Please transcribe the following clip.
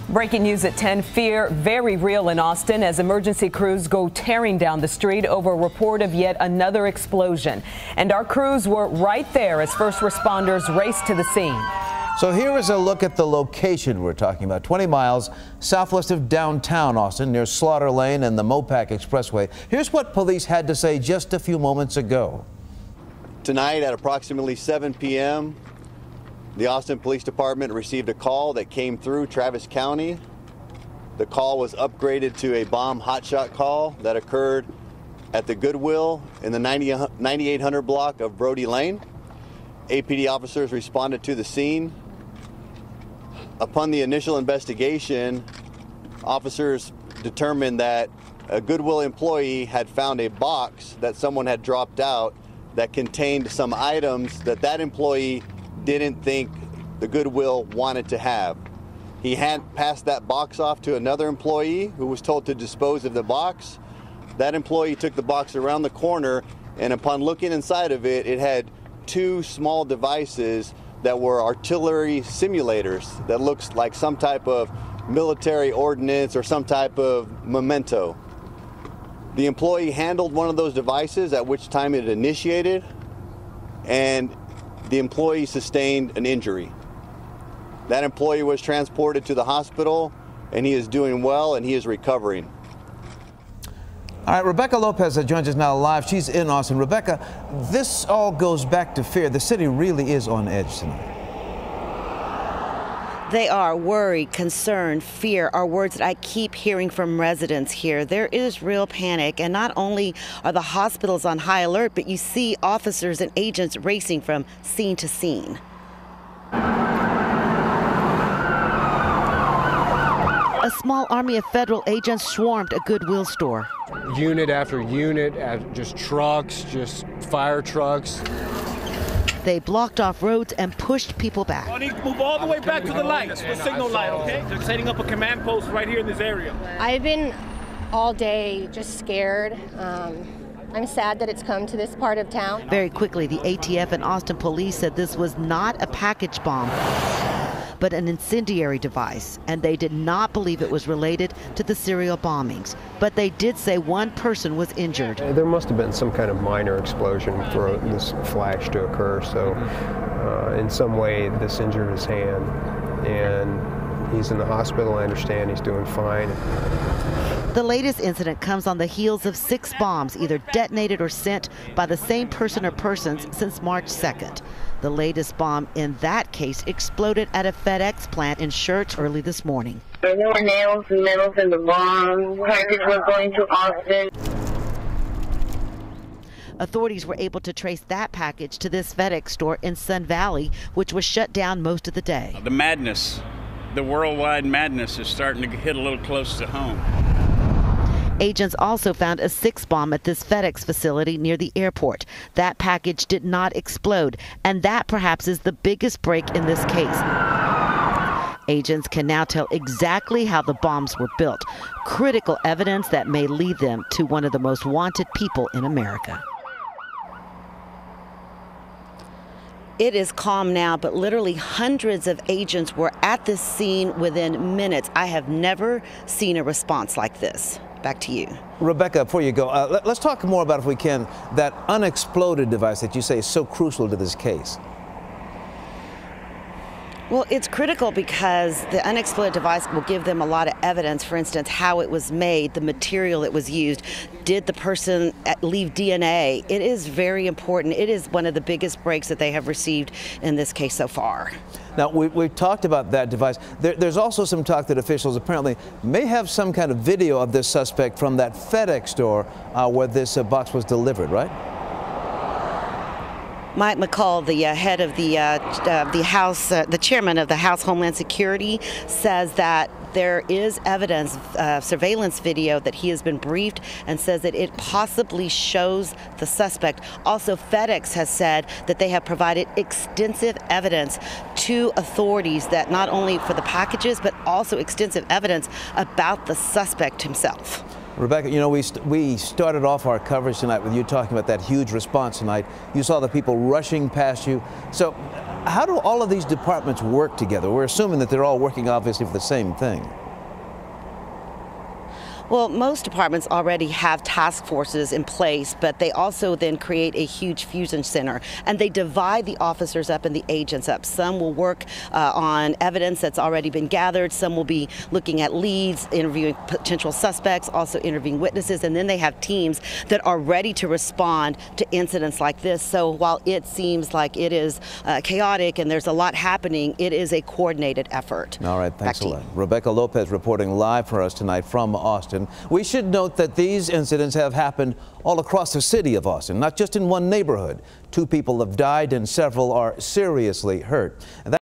Breaking news at 10, fear very real in Austin as emergency crews go tearing down the street over a report of yet another explosion. And our crews were right there as first responders raced to the scene. So here is a look at the location we're talking about, 20 miles southwest of downtown Austin near Slaughter Lane and the Mopac Expressway. Here's what police had to say just a few moments ago. Tonight at approximately 7 p.m., the Austin Police Department received a call that came through Travis County. The call was upgraded to a bomb hotshot call that occurred at the Goodwill in the 9800 block of Brody Lane. APD officers responded to the scene. Upon the initial investigation, officers determined that a Goodwill employee had found a box that someone had dropped out that contained some items that employee didn't think the Goodwill wanted to have. He had passed that box off to another employee who was told to dispose of the box. That employee took the box around the corner, and upon looking inside of it, it had two small devices that were artillery simulators that looks like some type of military ordnance or some type of memento. The employee handled one of those devices, at which time it initiated, and the employee sustained an injury. That employee was transported to the hospital, and he is doing well and he is recovering. All right, Rebecca Lopez joins us now live. She's in Austin. Rebecca, this all goes back to fear. The city really is on edge tonight. They are worried, concerned, fear are words that I keep hearing from residents here. There is real panic, and not only are the hospitals on high alert, but you see officers and agents racing from scene to scene. A small army of federal agents swarmed a Goodwill store. Unit after unit, just trucks, just fire trucks. They blocked off roads and pushed people back. I need to move all the way back to the light, the signal light, okay? They're setting up a command post right here in this area. I've been all day just scared. I'm sad that it's come to this part of town. Very quickly, the ATF and Austin police said this was not a package bomb, but an incendiary device, and they did not believe it was related to the serial bombings. But they did say one person was injured. There must have been some kind of minor explosion for this flash to occur, so in some way this injured his hand, and he's in the hospital. I understand he's doing fine. The latest incident comes on the heels of 6 bombs either detonated or sent by the same person or persons since March 2nd. The latest bomb in that case exploded at a FedEx plant in Schertz early this morning. There were nails and metals in the bomb. Packages were going to Austin. Authorities were able to trace that package to this FedEx store in Sun Valley, which was shut down most of the day. The madness, the worldwide madness is starting to hit a little close to home. Agents also found a 6th bomb at this FedEx facility near the airport. That package did not explode, and that perhaps is the biggest break in this case. Agents can now tell exactly how the bombs were built, critical evidence that may lead them to one of the most wanted people in America. It is calm now, but literally hundreds of agents were at this scene within minutes. I have never seen a response like this. Back to you. Rebecca, before you go, let's talk more about, if we can, that unexploded device that you say is so crucial to this case. Well, it's critical because the unexploded device will give them a lot of evidence. For instance, how it was made, the material that was used. Did the person leave DNA? It is very important. It is one of the biggest breaks that they have received in this case so far. Now, we've talked about that device. There's also some talk that officials apparently may have some kind of video of this suspect from that FedEx store where this box was delivered, right? Mike McCall, the head of the House, the chairman of the House Homeland Security, says that there is evidence, surveillance video that he has been briefed, and says that it possibly shows the suspect. Also, FedEx has said that they have provided extensive evidence to authorities, that not only for the packages, but also extensive evidence about the suspect himself. Rebecca, you know, we started off our coverage tonight with you talking about that huge response tonight. You saw the people rushing past you. So How do all of these departments work together? We're assuming that they're all working obviously for the same thing. Well, most departments already have task forces in place, but they also then create a huge fusion center, and they divide the officers up and the agents up. Some will work on evidence that's already been gathered. Some will be looking at leads, interviewing potential suspects, also interviewing witnesses, and then they have teams that are ready to respond to incidents like this. So while it seems like it is chaotic and there's a lot happening, it is a coordinated effort. All right, thanks a lot. Rebecca Lopez reporting live for us tonight from Austin. We should note that these incidents have happened all across the city of Austin, not just in one neighborhood. 2 people have died and several are seriously hurt. And